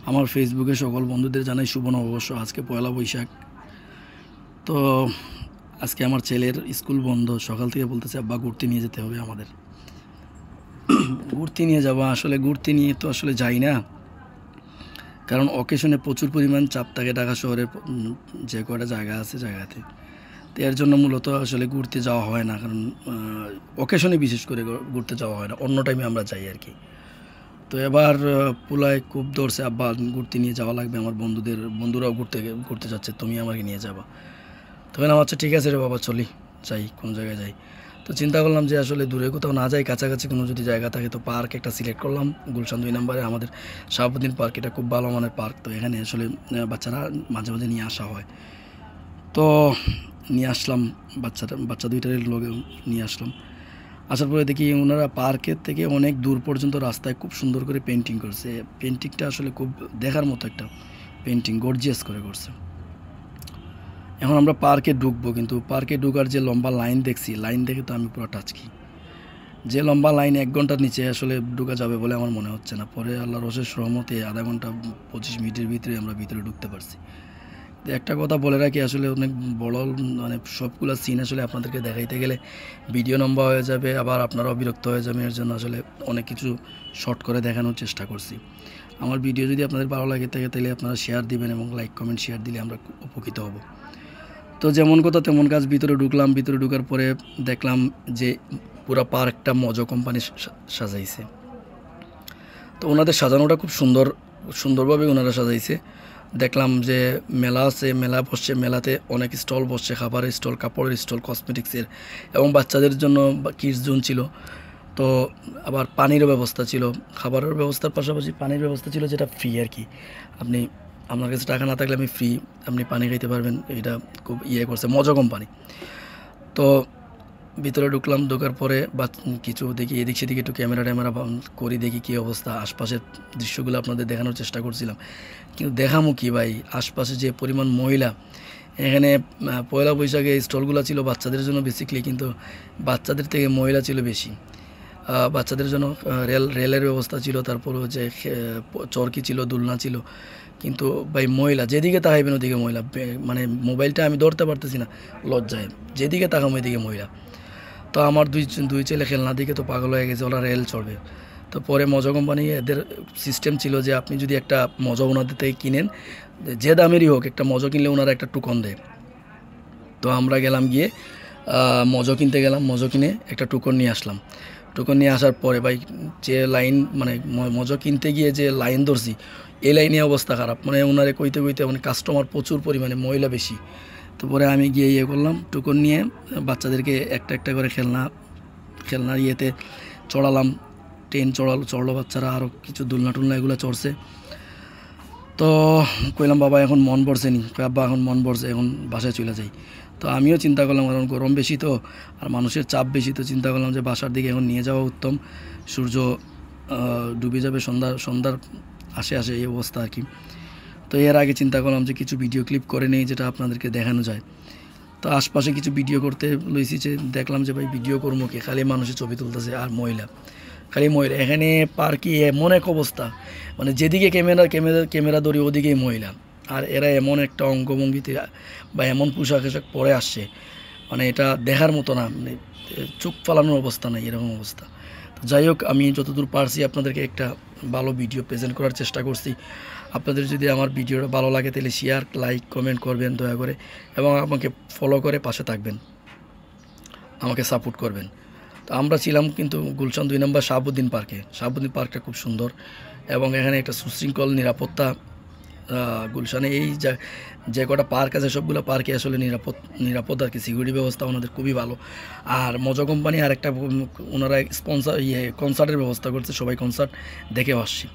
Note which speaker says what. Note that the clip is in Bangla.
Speaker 1: আমার ফেসবুকে সকল বন্ধুদের জানাই শুভ নববর্ষ। আজকে পয়লা বৈশাখ। তো আজকে আমার ছেলের স্কুল বন্ধ। সকাল থেকে বলতেছে আব্বা ঘুরতে নিয়ে যেতে হবে আমাদের। ঘুরতে নিয়ে যাবো, আসলে ঘুরতে নিয়ে তো আসলে যাই না, কারণ অকেশনে প্রচুর পরিমাণ চাপ থাকে ঢাকা শহরের যে কয়টা জায়গা আছে জায়গাতে। তো এর জন্য মূলত আসলে ঘুরতে যাওয়া হয় না, কারণ অকেশনে বিশেষ করে ঘুরতে যাওয়া হয় না, অন্য টাইমে আমরা যাই আর কি। তো এবার পুলায় খুব ধরছে আব্বা ঘুরতে নিয়ে যাওয়া লাগবে, আমার বন্ধুরাও ঘুরতে যাচ্ছে, তুমি আমাকে নিয়ে যাবা। তখন আমার আচ্ছা ঠিক আছে রে বাবা, চলি যাই, কোন জায়গায় যাই। তো চিন্তা করলাম যে আসলে দূরে কোথাও না যাই, কাছাকাছি কোনো যদি জায়গা থাকে। তো পার্ক একটা সিলেক্ট করলাম, গুলশান 2 নম্বরে আমাদের শাহাবুদ্দিন পার্ক। এটা খুব ভালো মানের পার্ক। তো এখানে আসলে বাচ্চারা মাঝে মাঝে নিয়ে আসা হয়। তো নিয়ে আসলাম বাচ্চা দুইটার লগে নিয়ে আসলাম। আসার পরে দেখি ওনারা পার্কের থেকে অনেক দূর পর্যন্ত রাস্তায় খুব সুন্দর করে পেন্টিং করছে। পেন্টিংটা আসলে খুব দেখার মতো একটা পেন্টিং, গর্জিয়াস করে করছে। এখন আমরা পার্কে ঢুকবো, কিন্তু পার্কে ঢুকার যে লম্বা লাইন দেখছি, লাইন দেখে তো আমি পুরো টাচকি। যে লম্বা লাইন 1 ঘন্টার নিচে আসলে ঢুকা যাবে বলে আমার মনে হচ্ছে না। পরে আল্লাহর অশেষ রহমতে আধা ঘন্টা 25 মিনিটের ভিতরে আমরা ভিতরে ঢুকতে পারছি। তো একটা কথা বলে রাখি, আসলে অনেক বড়, মানে সবগুলো সিন আসলে আপনাদেরকে দেখাইতে গেলে ভিডিও লম্বা হয়ে যাবে, আবার আপনারাও বিরক্ত হয়ে যাবেন। এর জন্য আসলে অনেক কিছু শর্ট করে দেখানোর চেষ্টা করছি। আমার ভিডিও যদি আপনাদের ভালো লাগে থাকে তাহলে আপনারা শেয়ার দিবেন, এবং লাইক কমেন্ট শেয়ার দিলে আমরা উপকৃত হব। তো যেমন কথা তেমন কাজ, ভিতরে ঢুকলাম। ভিতরে ঢুকার পরে দেখলাম যে পুরো পার্কটা মজো কোম্পানি সাজাইছে। তো ওনাদের সাজানোটা খুব সুন্দরভাবে ওনারা সাজাইছে। দেখলাম যে মেলা আছে, মেলা বসছে, মেলাতে অনেক স্টল বসছে, খাবারের স্টল, কাপড়ের স্টল, কসমেটিক্সের, এবং বাচ্চাদের জন্য কিডস জোন ছিল। তো আবার পানিরও ব্যবস্থা ছিল, খাবারের ব্যবস্থার পাশাপাশি পানির ব্যবস্থা ছিল, যেটা ফ্রি আর কি। আপনি, আপনার কাছে টাকা না থাকলে আমি ফ্রি আপনি পানি খাইতে পারবেন। এটা খুব করছে মজা কোম্পানি। তো ভিতরে ঢুকলাম, ঢোকার পরে বা কিছু দেখি এদিক সেদিকে একটু ক্যামেরা করি, দেখি কী অবস্থা। আশপাশের দৃশ্যগুলো আপনাদের দেখানোর চেষ্টা করছিলাম, কিন্তু দেখামো কি ভাই, আশপাশে যে পরিমাণ মহিলা। এখানে পয়লা বৈশাখে স্টলগুলো ছিল বাচ্চাদের জন্য বেসিকলি, কিন্তু বাচ্চাদের থেকে মহিলা ছিল বেশি। বাচ্চাদের জন্য রেলের ব্যবস্থা ছিল, তারপর হচ্ছে চরকি ছিল, দুলনা ছিল, কিন্তু ভাই মহিলা যেদিকে তাকাইবেন ওদিকে মহিলা। মানে মোবাইলটা আমি ধরতে পারতেছি না লজ্জায়, যেদিকে তাকাম ওইদিকে মহিলা। তো আমার দুই ছেলে খেলনা দিকে তো পাগল হয়ে গেছে, ওরা রেল চড়বে। তো পরে মজা কোম্পানি এদের সিস্টেম ছিল যে আপনি যদি একটা মজা ওনাদের থেকে কিনেন, যে দামেরই হোক, একটা মজা কিনলে ওনারা একটা টুকন দেয়। তো আমরা গেলাম, গিয়ে মজা কিনতে গেলাম, মজা কিনে একটা টুকন নিয়ে আসলাম। টোকন নিয়ে আসার পরে ভাই যে লাইন, মানে মজা কিনতে গিয়ে যে লাইন ধরছি, এই লাইনে অবস্থা খারাপ। মানে ওনারে কইতে মানে কাস্টমার প্রচুর পরিমাণে, মহিলা বেশি। তো পরে আমি গিয়ে করলাম, টোকন নিয়ে বাচ্চাদেরকে একটা একটা করে খেলনার ইয়েতে চড়ালাম। ট্রেন চড়লো বাচ্চারা, আরও কিছু দুলনা টুলনা এগুলো চড়ছে। তো কইলাম বাবা এখন মন পড়ছে নি, আব্বা এখন মন পড়ছে, এখন বাসায় চলে যাই। তো আমিও চিন্তা করলাম, কারণ গরম বেশি তো, আর মানুষের চাপ বেশি, তো চিন্তা করলাম যে বাসার দিকে এখন নিয়ে যাওয়া উত্তম। সূর্য ডুবে যাবে সন্ধ্যার আসে এই অবস্থা আর কি। তো এর আগে চিন্তা করলাম যে কিছু ভিডিও ক্লিপ করে নেই, যেটা আপনাদেরকে দেখানো যায়। তো আশপাশে কিছু ভিডিও করতে লইছি, যে দেখলাম যে ভাই ভিডিও করবো কি, খালি মানুষের ছবি তুলতেছে আর মহিলা, খালি মহিলা। এখানে পার্কে এমন এক অবস্থা, মানে যেদিকে ক্যামেরা ধরি ওদিকেই মহিলা। আর এরা এমন একটা অঙ্গভঙ্গিতে বা এমন পোশাক পরে আসছে, মানে এটা দেখার মতো না, মানে চোখ ফালানোর অবস্থা নেই, এরকম অবস্থা। তো যাই হোক, আমি যতদূর পারছি আপনাদেরকে একটা ভালো ভিডিও প্রেজেন্ট করার চেষ্টা করছি। আপনাদের যদি আমার ভিডিওটা ভালো লাগে তাহলে শেয়ার, লাইক, কমেন্ট করবেন দয়া করে, এবং আমাকে ফলো করে পাশে থাকবেন, আমাকে সাপোর্ট করবেন। তো আমরা ছিলাম কিন্তু গুলশান 2 নম্বর শাহাবুদ্দিন পার্কে। শাহাবুদ্দিন পার্কটা খুব সুন্দর, এবং এখানে একটা সুশৃঙ্খল নিরাপত্তা। গুলশানে এই যে কটা পার্ক আছে সবগুলো পার্কে আসলে নিরাপদ আর কি, সিকিউরিটি ব্যবস্থা ওনাদের খুবই ভালো। আর মজা কোম্পানি আর একটা ওনারা কনসার্টের ব্যবস্থা করছে, সবাই কনসার্ট দেখে আসছি।